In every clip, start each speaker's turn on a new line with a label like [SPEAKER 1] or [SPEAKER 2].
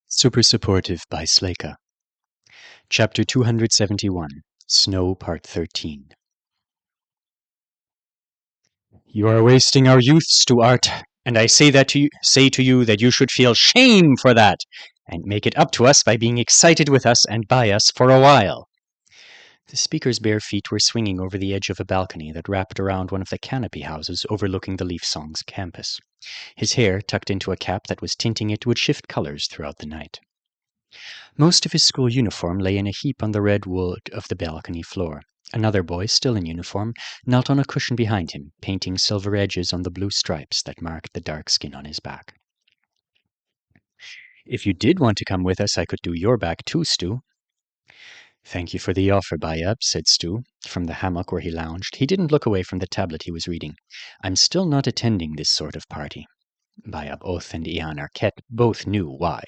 [SPEAKER 1] Super Supportive by Sleyca. Chapter 271, Snow Part 13. You are wasting our youth, Stuart, and I say to you that you should feel shame for that, and make it up to us by being excited with us and by us for a while. The speaker's bare feet were swinging over the edge of a balcony that wrapped around one of the canopy houses overlooking the Leaf Song's campus. His hair, tucked into a cap that was tinting it, would shift colors throughout the night. Most of his school uniform lay in a heap on the red wood of the balcony floor. Another boy, still in uniform, knelt on a cushion behind him, painting silver edges on the blue stripes that marked the dark skin on his back. If you did want to come with us, I could do your back too, Stu. Thank you for the offer, Bayab, said Stu, from the hammock where he lounged. He didn't look away from the tablet he was reading. I'm still not attending this sort of party. Bayab Oath and Ian Arquette both knew why.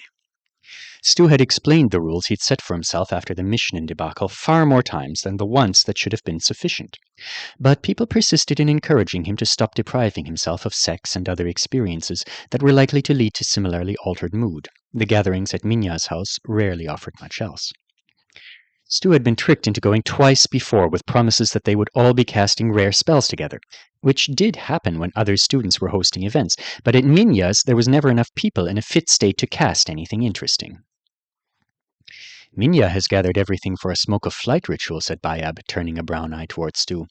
[SPEAKER 1] Stu had explained the rules he'd set for himself after the Michelin debacle far more times than the once that should have been sufficient. But people persisted in encouraging him to stop depriving himself of sex and other experiences that were likely to lead to similarly altered mood. The gatherings at Minya's house rarely offered much else. Stu had been tricked into going twice before with promises that they would all be casting rare spells together, which did happen when other students were hosting events, but at Minya's there was never enough people in a fit state to cast anything interesting. Minya has gathered everything for a smoke of flight ritual, said Bayab, turning a brown eye towards Stu.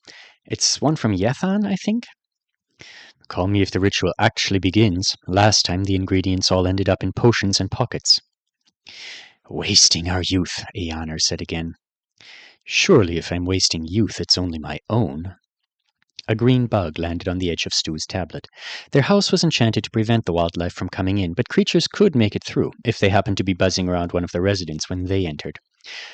[SPEAKER 1] It's one from Yethan, I think? Call me if the ritual actually begins. Last time the ingredients all ended up in potions and pockets. Wasting our youth, Eonar said again. Surely if I'm wasting youth, it's only my own. A green bug landed on the edge of Stu's tablet. Their house was enchanted to prevent the wildlife from coming in, but creatures could make it through if they happened to be buzzing around one of the residents when they entered.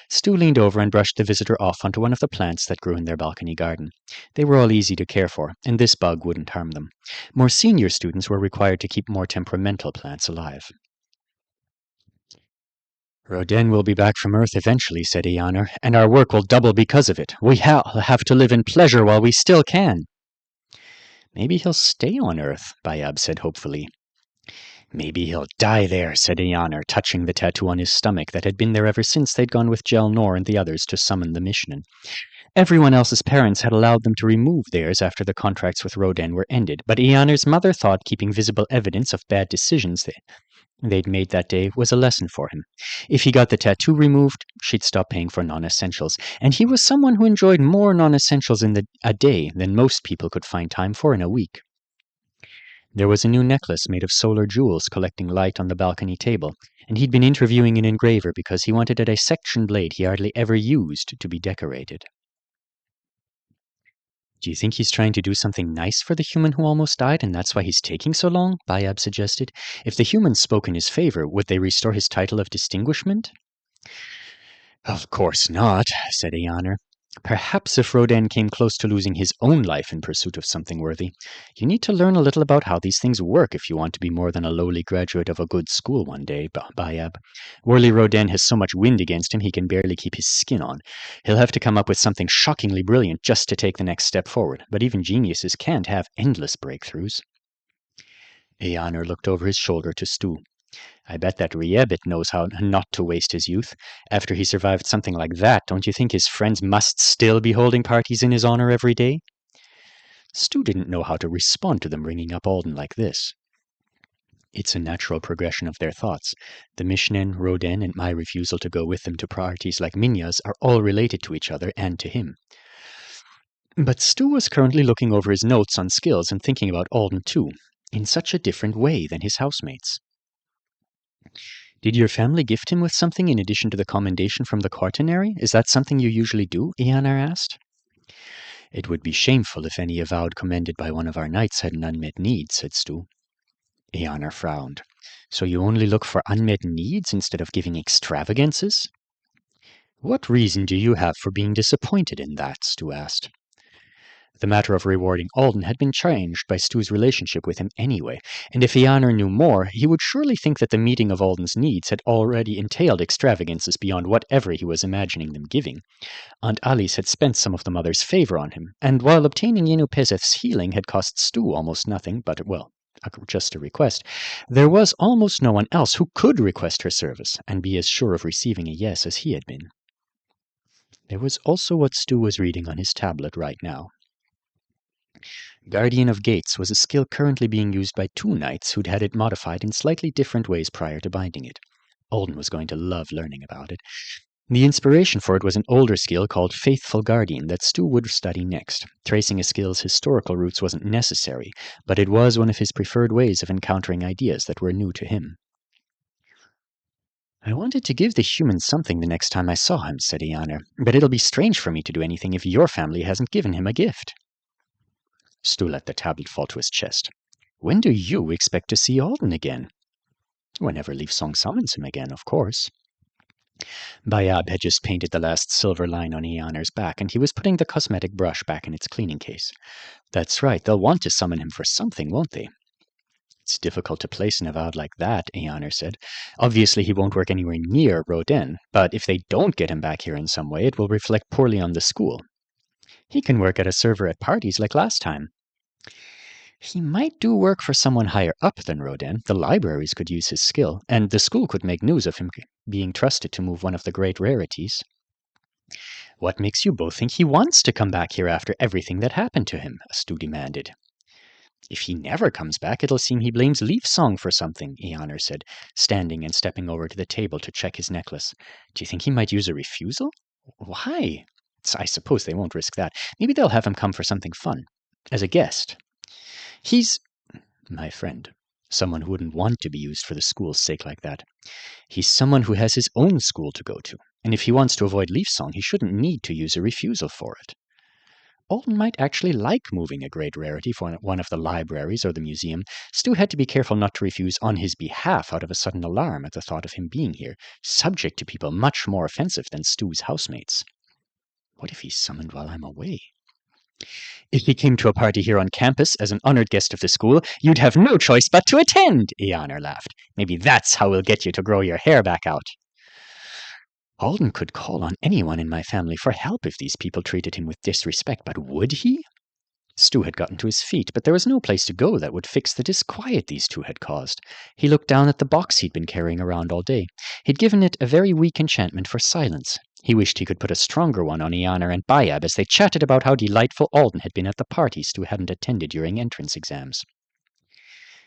[SPEAKER 1] Stu leaned over and brushed the visitor off onto one of the plants that grew in their balcony garden. They were all easy to care for, and this bug wouldn't harm them. More senior students were required to keep more temperamental plants alive. Roden will be back from Earth eventually, said Eonar, and our work will double because of it. We have to live in pleasure while we still can. Maybe he'll stay on Earth, Bayab said hopefully. Maybe he'll die there, said Eonar, touching the tattoo on his stomach that had been there ever since they'd gone with Jel Nor and the others to summon the Michelin. Everyone else's parents had allowed them to remove theirs after the contracts with Roden were ended, but Eonar's mother thought keeping visible evidence of bad decisions they'd made that day was a lesson for him. If he got the tattoo removed, she'd stop paying for non-essentials, and he was someone who enjoyed more non-essentials in a day than most people could find time for in a week. There was a new necklace made of solar jewels collecting light on the balcony table, and he'd been interviewing an engraver because he wanted a dissection blade he hardly ever used to be decorated. Do you think he's trying to do something nice for the human who almost died, and that's why he's taking so long? Bayab suggested. If the humans spoke in his favor, would they restore his title of distinguishment? Of course not, said Eonar. Perhaps if Roden came close to losing his own life in pursuit of something worthy. You need to learn a little about how these things work if you want to be more than a lowly graduate of a good school one day, Bayab. Worley Roden has so much wind against him he can barely keep his skin on. He'll have to come up with something shockingly brilliant just to take the next step forward, but even geniuses can't have endless breakthroughs. Eonar looked over his shoulder to Stu. I bet that Riebit knows how not to waste his youth. After he survived something like that, don't you think his friends must still be holding parties in his honor every day? Stu didn't know how to respond to them bringing up Alden like this. It's a natural progression of their thoughts. The Michelin, Roden, and my refusal to go with them to parties like Minya's are all related to each other and to him. But Stu was currently looking over his notes on skills and thinking about Alden too, in such a different way than his housemates. Did your family gift him with something in addition to the commendation from the quaternary? Is that something you usually do? Eonar asked. It would be shameful if any avowed commended by one of our knights had an unmet need, said Stu. Eonar frowned. So you only look for unmet needs instead of giving extravagances? What reason do you have for being disappointed in that? Stu asked. The matter of rewarding Alden had been changed by Stu's relationship with him anyway, and if Eonar knew more, he would surely think that the meeting of Alden's needs had already entailed extravagances beyond whatever he was imagining them giving. Aunt Alice had spent some of the mother's favor on him, and while obtaining Yenupezeth's healing had cost Stu almost nothing, but, well, just a request, there was almost no one else who could request her service and be as sure of receiving a yes as he had been. There was also what Stu was reading on his tablet right now. Guardian of Gates was a skill currently being used by 2 knights who'd had it modified in slightly different ways prior to binding it. Alden was going to love learning about it. The inspiration for it was an older skill called Faithful Guardian that Stu would study next. Tracing a skill's historical roots wasn't necessary, but it was one of his preferred ways of encountering ideas that were new to him. I wanted to give the human something the next time I saw him, said Eonar, but it'll be strange for me to do anything if your family hasn't given him a gift. Stu let the tablet fall to his chest. When do you expect to see Alden again? Whenever Leafsong summons him again, of course. Bayab had just painted the last silver line on Eonar's back, and he was putting the cosmetic brush back in its cleaning case. That's right, they'll want to summon him for something, won't they? It's difficult to place an avowed like that, Eonar said. Obviously he won't work anywhere near Roden, but if they don't get him back here in some way, it will reflect poorly on the school. He can work at a server at parties like last time. He might do work for someone higher up than Roden. The libraries could use his skill, and the school could make news of him being trusted to move one of the great rarities. What makes you both think he wants to come back here after everything that happened to him? Stu demanded. If he never comes back, it'll seem he blames Leafsong for something, Eonar said, standing and stepping over to the table to check his necklace. Do you think he might use a refusal? Why? I suppose they won't risk that. Maybe they'll have him come for something fun. As a guest. He's my friend. Someone who wouldn't want to be used for the school's sake like that. He's someone who has his own school to go to, and if he wants to avoid Leafsong, he shouldn't need to use a refusal for it. Alden might actually like moving a great rarity for one of the libraries or the museum. Stu had to be careful not to refuse on his behalf out of a sudden alarm at the thought of him being here, subject to people much more offensive than Stu's housemates. What if he's summoned while I'm away? If he came to a party here on campus as an honored guest of the school, you'd have no choice but to attend, Eonar laughed. Maybe that's how we'll get you to grow your hair back out. Alden could call on anyone in my family for help if these people treated him with disrespect, but would he? Stu had gotten to his feet, but there was no place to go that would fix the disquiet these two had caused. He looked down at the box he'd been carrying around all day. He'd given it a very weak enchantment for silence. He wished he could put a stronger one on Eonar and Bayab as they chatted about how delightful Alden had been at the party Stu hadn't attended during entrance exams.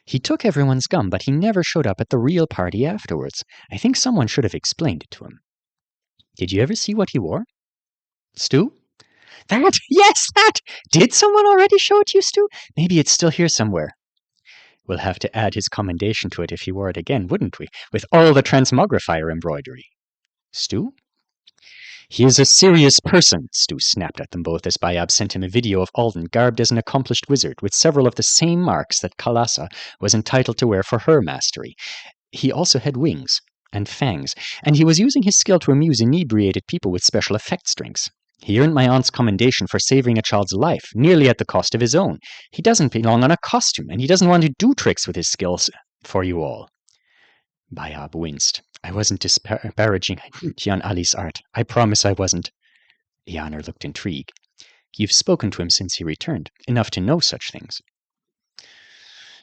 [SPEAKER 1] He took everyone's gum, but he never showed up at the real party afterwards. I think someone should have explained it to him. Did you ever see what he wore? Stu? That! Yes, that! Did someone already show it to you, Stu? Maybe it's still here somewhere. We'll have to add his commendation to it if he wore it again, wouldn't we? With all the transmogrifier embroidery. Stu? He is a serious person, Stu snapped at them both as Bayab sent him a video of Alden garbed as an accomplished wizard with several of the same marks that Kalasa was entitled to wear for her mastery. He also had wings and fangs, and he was using his skill to amuse inebriated people with special effects drinks. He earned my aunt's commendation for saving a child's life, nearly at the cost of his own. He doesn't belong on a costume, and he doesn't want to do tricks with his skills for you all. Bayab winced. I wasn't disparaging Gian Ali's art. I promise I wasn't. Eonar looked intrigued. You've spoken to him since he returned, enough to know such things.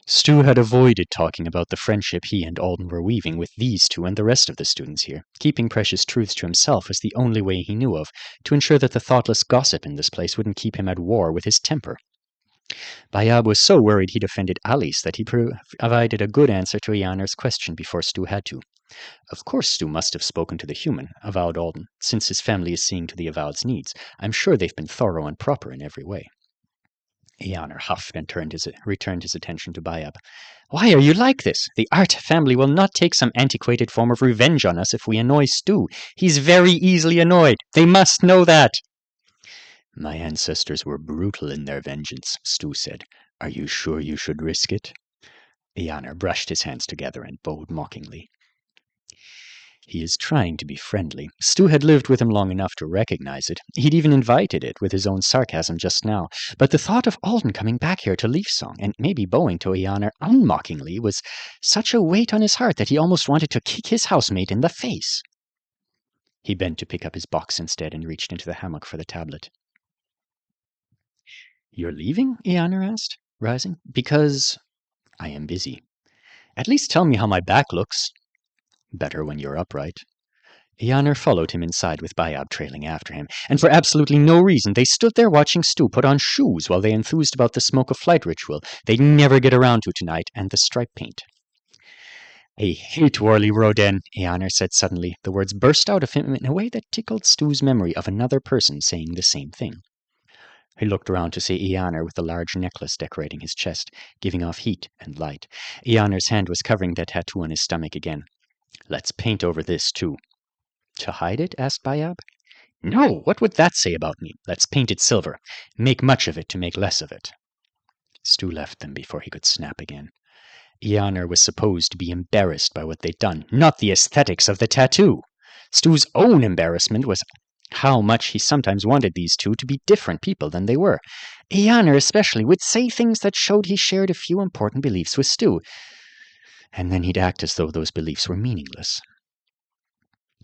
[SPEAKER 1] Stu had avoided talking about the friendship he and Alden were weaving with these two and the rest of the students here. Keeping precious truths to himself was the only way he knew of, to ensure that the thoughtless gossip in this place wouldn't keep him at war with his temper. Bayab was so worried he'd offended Alice that he provided a good answer to Eonar's question before Stu had to. Of course Stu must have spoken to the human, avowed Alden, since his family is seeing to the avowed's needs. I'm sure they've been thorough and proper in every way. Eonar huffed and returned his attention to Bayab. Why are you like this? The Art family will not take some antiquated form of revenge on us if we annoy Stu. He's very easily annoyed. They must know that. My ancestors were brutal in their vengeance, Stu said. Are you sure you should risk it? Eonar brushed his hands together and bowed mockingly. He is trying to be friendly. Stu had lived with him long enough to recognize it. He'd even invited it with his own sarcasm just now. But the thought of Alden coming back here to Leafsong and maybe bowing to Eonar unmockingly was such a weight on his heart that he almost wanted to kick his housemate in the face. He bent to pick up his box instead and reached into the hammock for the tablet. You're leaving? Eonar asked, rising. Because I am busy. At least tell me how my back looks. Better when you're upright. Eonar followed him inside with Bayab trailing after him, and for absolutely no reason they stood there watching Stu put on shoes while they enthused about the smoke of flight ritual they'd never get around to tonight and the stripe paint. I hate Worley Roden, Eonar said suddenly. The words burst out of him in a way that tickled Stu's memory of another person saying the same thing. He looked around to see Eonar with the large necklace decorating his chest, giving off heat and light. Eonar's hand was covering the tattoo on his stomach again. Let's paint over this, too. To hide it? Asked Bayab. No, what would that say about me? Let's paint it silver. Make much of it to make less of it. Stu left them before he could snap again. Eonar was supposed to be embarrassed by what they'd done, not the aesthetics of the tattoo. Stu's own embarrassment was how much he sometimes wanted these two to be different people than they were. Eonar especially would say things that showed he shared a few important beliefs with Stu, and then he'd act as though those beliefs were meaningless.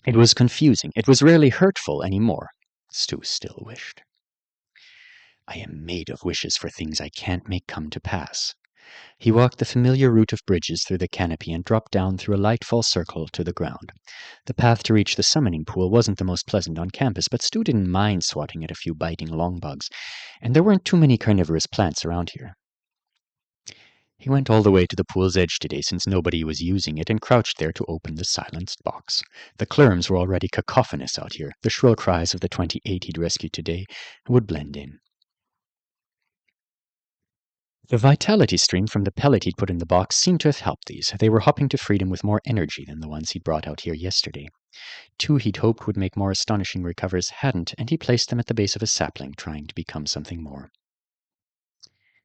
[SPEAKER 1] It was confusing. It was rarely hurtful anymore, Stu still wished. I am made of wishes for things I can't make come to pass. He walked the familiar route of bridges through the canopy and dropped down through a light fall circle to the ground. The path to reach the summoning pool wasn't the most pleasant on campus, but Stu didn't mind swatting at a few biting longbugs, and there weren't too many carnivorous plants around here. He went all the way to the pool's edge today since nobody was using it and crouched there to open the silenced box. The clerms were already cacophonous out here. The shrill cries of the 28 he'd rescued today would blend in. The vitality stream from the pellet he'd put in the box seemed to have helped these. They were hopping to freedom with more energy than the ones he'd brought out here yesterday. Two he'd hoped would make more astonishing recovers hadn't, and he placed them at the base of a sapling, trying to become something more.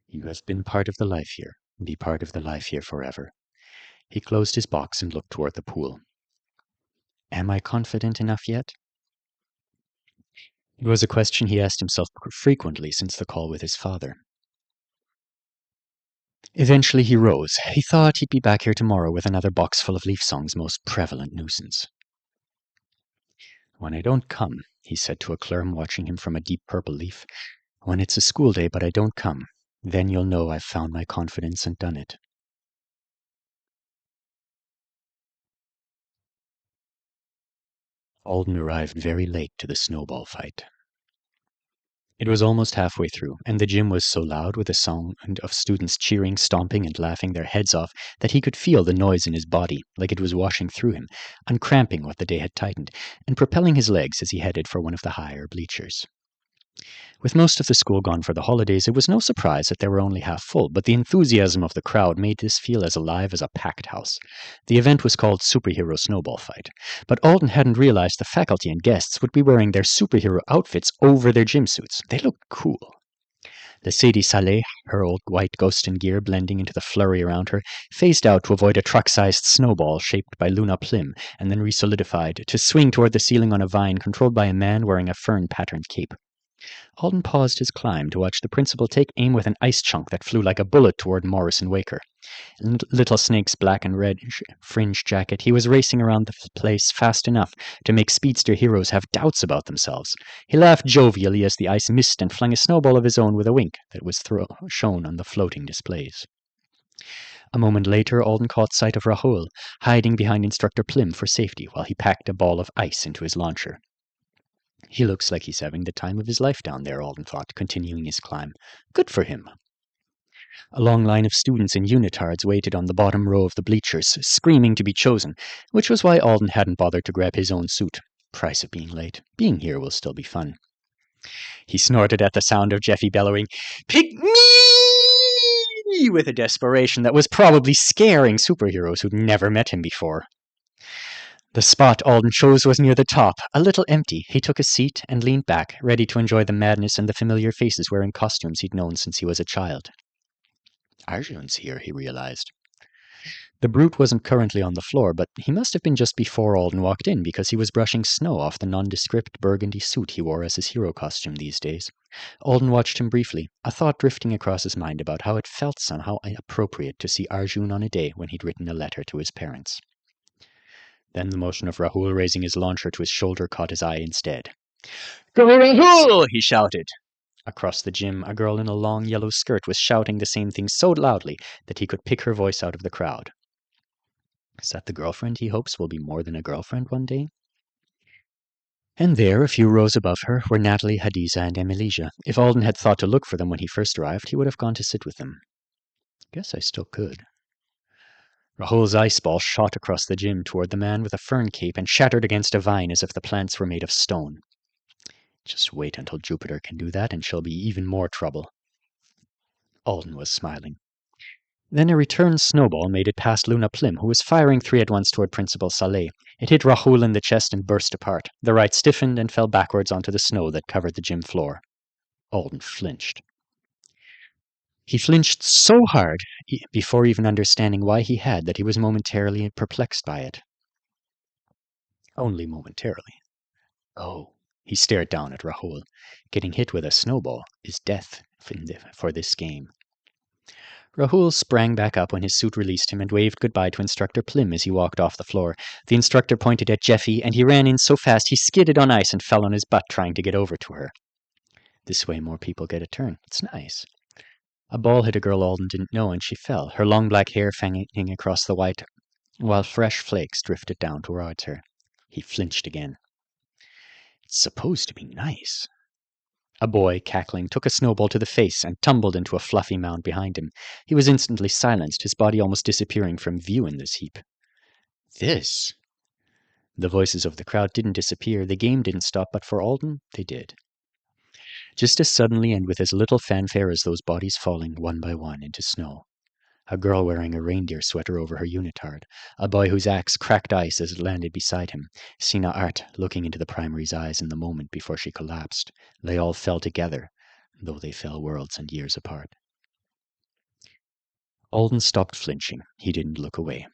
[SPEAKER 1] You have been part of the life here. Be part of the life here forever. He closed his box and looked toward the pool. Am I confident enough yet? It was a question he asked himself frequently since the call with his father. Eventually he rose. He thought he'd be back here tomorrow with another box full of Leaf Song's most prevalent nuisance. When I don't come, he said to a clerm watching him from a deep purple leaf, when it's a school day but I don't come, then you'll know I've found my confidence and done it. Alden arrived very late to the snowball fight. It was almost halfway through, and the gym was so loud with the sound of students cheering, stomping, and laughing their heads off that he could feel the noise in his body, like it was washing through him, uncramping what the day had tightened, and propelling his legs as he headed for one of the higher bleachers. With most of the school gone for the holidays, it was no surprise that they were only half full, but the enthusiasm of the crowd made this feel as alive as a packed house. The event was called Superhero Snowball Fight, but Alden hadn't realized the faculty and guests would be wearing their superhero outfits over their gym suits. They looked cool. Lady Saleh, her old white ghost in gear blending into the flurry around her, phased out to avoid a truck-sized snowball shaped by Luna Plim, and then resolidified to swing toward the ceiling on a vine controlled by a man wearing a fern-patterned cape. Alden paused his climb to watch the principal take aim with an ice chunk that flew like a bullet toward Morris and Waker. In Little Snake's black and red fringe jacket, he was racing around the place fast enough to make speedster heroes have doubts about themselves. He laughed jovially as the ice missed and flung a snowball of his own with a wink that was shown on the floating displays. A moment later, Alden caught sight of Rahul, hiding behind Instructor Plim for safety while he packed a ball of ice into his launcher. He looks like he's having the time of his life down there, Alden thought, continuing his climb. Good for him. A long line of students in unitards waited on the bottom row of the bleachers, screaming to be chosen, which was why Alden hadn't bothered to grab his own suit. Price of being late. Being here will still be fun. He snorted at the sound of Jeffy bellowing, "Pick me!" with a desperation that was probably scaring superheroes who'd never met him before. The spot Alden chose was near the top, a little empty. He took a seat and leaned back, ready to enjoy the madness and the familiar faces wearing costumes he'd known since he was a child. Arjun's here, he realized. The brute wasn't currently on the floor, but he must have been just before Alden walked in because he was brushing snow off the nondescript burgundy suit he wore as his hero costume these days. Alden watched him briefly, a thought drifting across his mind about how it felt somehow appropriate to see Arjun on a day when he'd written a letter to his parents. Then the motion of Rahul raising his launcher to his shoulder caught his eye instead. "Go Rahul!" he shouted. Across the gym, a girl in a long yellow skirt was shouting the same thing so loudly that he could pick her voice out of the crowd. Is that the girlfriend he hopes will be more than a girlfriend one day? And there, a few rows above her, were Natalie, Hadiza, and Emilija. If Alden had thought to look for them when he first arrived, he would have gone to sit with them. Guess I still could. Rahul's ice ball shot across the gym toward the man with a fern cape and shattered against a vine as if the plants were made of stone. Just wait until Jupiter can do that, and she'll be even more trouble. Alden was smiling. Then a return snowball made it past Luna Plim, who was firing 3 at once toward Principal Saleh. It hit Rahul in the chest and burst apart. The right stiffened and fell backwards onto the snow that covered the gym floor. Alden flinched. He flinched so hard, before even understanding why he had, that he was momentarily perplexed by it. Only momentarily. Oh. He stared down at Rahul. Getting hit with a snowball is death for this game. Rahul sprang back up when his suit released him and waved goodbye to Instructor Plim as he walked off the floor. The instructor pointed at Jeffy, and he ran in so fast he skidded on ice and fell on his butt trying to get over to her. This way more people get a turn. It's nice. A ball hit a girl Alden didn't know, and she fell, her long black hair hanging across the white, while fresh flakes drifted down towards her. He flinched again. It's supposed to be nice. A boy, cackling, took a snowball to the face and tumbled into a fluffy mound behind him. He was instantly silenced, his body almost disappearing from view in this heap. This? The voices of the crowd didn't disappear. The game didn't stop, but for Alden, they did. Just as suddenly and with as little fanfare as those bodies falling, one by one, into snow. A girl wearing a reindeer sweater over her unitard. A boy whose axe cracked ice as it landed beside him. Sina Art looking into the primary's eyes in the moment before she collapsed. They all fell together, though they fell worlds and years apart. Alden stopped flinching. He didn't look away.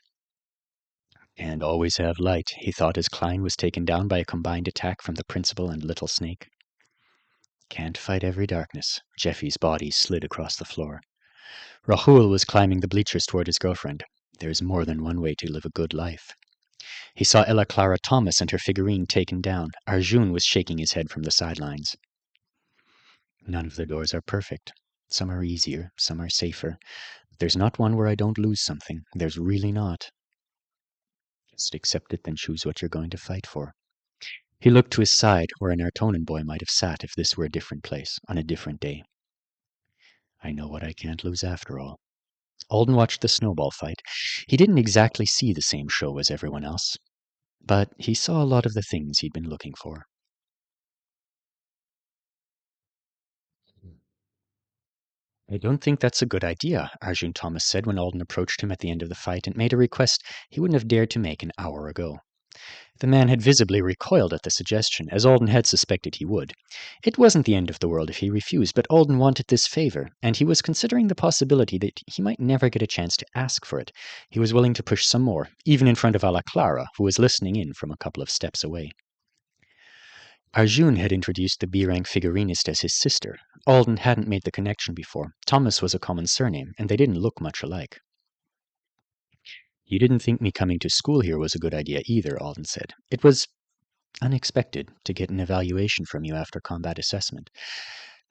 [SPEAKER 1] And always have light, he thought as Klein was taken down by a combined attack from the principal and Little Snake. Can't fight every darkness. Jeffy's body slid across the floor. Rahul was climbing the bleachers toward his girlfriend. There's more than one way to live a good life. He saw Ella Clara Thomas and her figurine taken down. Arjun was shaking his head from the sidelines. None of the doors are perfect. Some are easier, some are safer. There's not one where I don't lose something. There's really not. Just accept it, then choose what you're going to fight for. He looked to his side, where an Artonan boy might have sat if this were a different place, on a different day. I know what I can't lose after all. Alden watched the snowball fight. He didn't exactly see the same show as everyone else, but he saw a lot of the things he'd been looking for. I don't think that's a good idea, Arjun Thomas said when Alden approached him at the end of the fight and made a request he wouldn't have dared to make an hour ago. The man had visibly recoiled at the suggestion, as Alden had suspected he would. It wasn't the end of the world if he refused, but Alden wanted this favor, and he was considering the possibility that he might never get a chance to ask for it. He was willing to push some more, even in front of Alla Clara, who was listening in from a couple of steps away. Arjun had introduced the B-rank figurinist as his sister. Alden hadn't made the connection before. Thomas was a common surname, and they didn't look much alike. You didn't think me coming to school here was a good idea either, Alden said. It was unexpected to get an evaluation from you after combat assessment.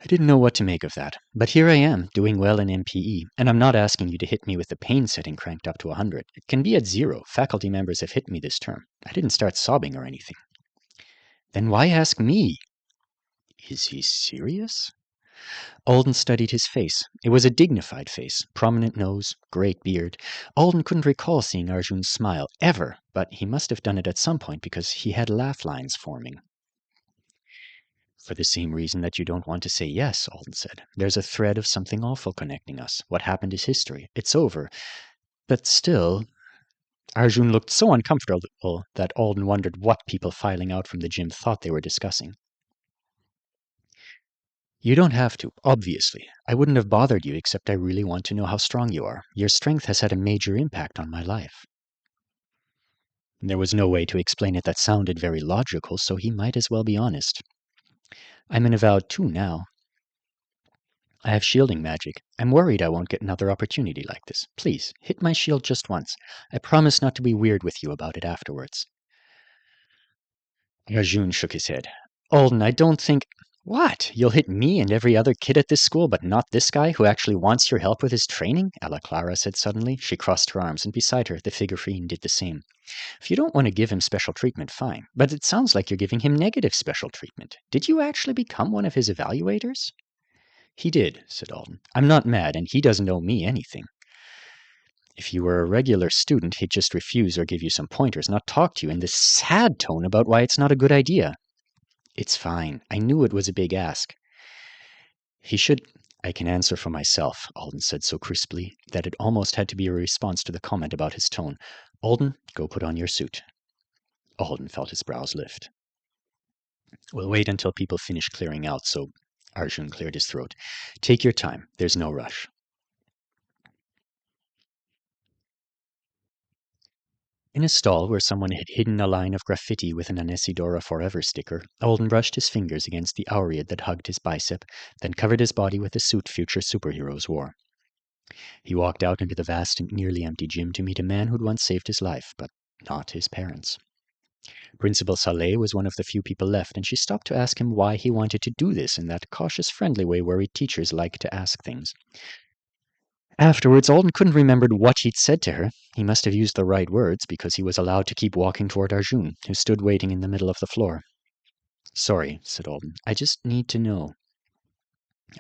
[SPEAKER 1] I didn't know what to make of that. But here I am, doing well in MPE, and I'm not asking you to hit me with the pain setting cranked up to 100. It can be at 0. Faculty members have hit me this term. I didn't start sobbing or anything. Then why ask me? Is he serious? Alden studied his face. It was a dignified face, prominent nose, great beard. Alden couldn't recall seeing Arjun's smile, ever, but he must have done it at some point because he had laugh lines forming. For the same reason that you don't want to say yes, Alden said. There's a thread of something awful connecting us. What happened is history. It's over. But still... Arjun looked so uncomfortable that Alden wondered what people filing out from the gym thought they were discussing. You don't have to, obviously. I wouldn't have bothered you except I really want to know how strong you are. Your strength has had a major impact on my life. There was no way to explain it that sounded very logical, so he might as well be honest. I'm an avowed 2 now. I have shielding magic. I'm worried I won't get another opportunity like this. Please, hit my shield just once. I promise not to be weird with you about it afterwards. Arjun shook his head. Alden, I don't think... What? You'll hit me and every other kid at this school, but not this guy who actually wants your help with his training? Ella Clara said suddenly. She crossed her arms, and beside her, the figurine did the same. If you don't want to give him special treatment, fine. But it sounds like you're giving him negative special treatment. Did you actually become one of his evaluators? He did, said Alden. I'm not mad, and he doesn't owe me anything. If you were a regular student, he'd just refuse or give you some pointers, not talk to you in this sad tone about why it's not a good idea. It's fine. I knew it was a big ask. He should... I can answer for myself, Alden said so crisply that it almost had to be a response to the comment about his tone. Alden, go put on your suit. Alden felt his brows lift. We'll wait until people finish clearing out, so Arjun cleared his throat. Take your time. There's no rush. In a stall where someone had hidden a line of graffiti with an Anesidora Forever sticker, Alden brushed his fingers against the aureate that hugged his bicep, then covered his body with the suit future superheroes wore. He walked out into the vast and nearly empty gym to meet a man who'd once saved his life, but not his parents. Principal Saleh was one of the few people left, and she stopped to ask him why he wanted to do this in that cautious, friendly way worried teachers like to ask things. Afterwards, Alden couldn't remember what he'd said to her. He must have used the right words, because he was allowed to keep walking toward Arjun, who stood waiting in the middle of the floor. Sorry, said Alden. I just need to know.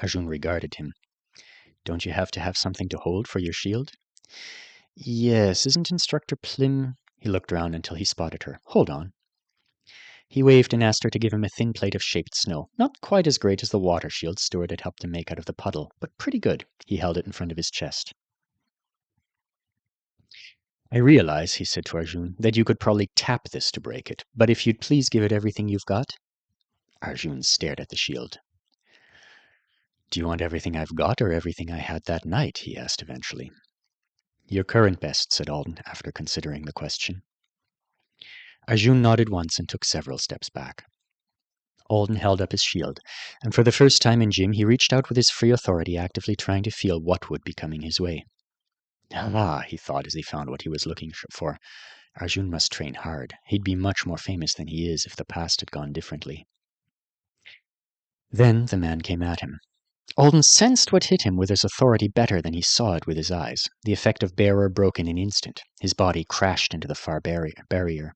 [SPEAKER 1] Arjun regarded him. Don't you have to have something to hold for your shield? Yes, isn't Instructor Plim... He looked around until he spotted her. Hold on. He waved and asked her to give him a thin plate of shaped snow. Not quite as great as the water shield Stuart had helped him make out of the puddle, but pretty good. He held it in front of his chest. I realize, he said to Arjun, that you could probably tap this to break it, but if you'd please give it everything you've got. Arjun stared at the shield. Do you want everything I've got or everything I had that night? He asked eventually. Your current best, said Alden, after considering the question. Arjun nodded once and took several steps back. Alden held up his shield, and for the first time in gym he reached out with his free authority, actively trying to feel what would be coming his way. Ah, he thought as he found what he was looking for. Arjun must train hard. He'd be much more famous than he is if the past had gone differently. Then the man came at him. Alden sensed what hit him with his authority better than he saw it with his eyes. The effect of bearer broke in an instant. His body crashed into the far barrier.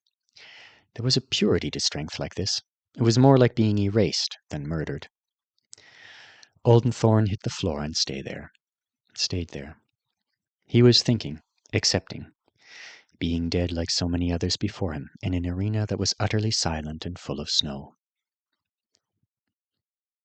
[SPEAKER 1] There was a purity to strength like this. It was more like being erased than murdered. Alden Thorne hit the floor and stayed there. He was thinking, accepting, being dead like so many others before him in an arena that was utterly silent and full of snow.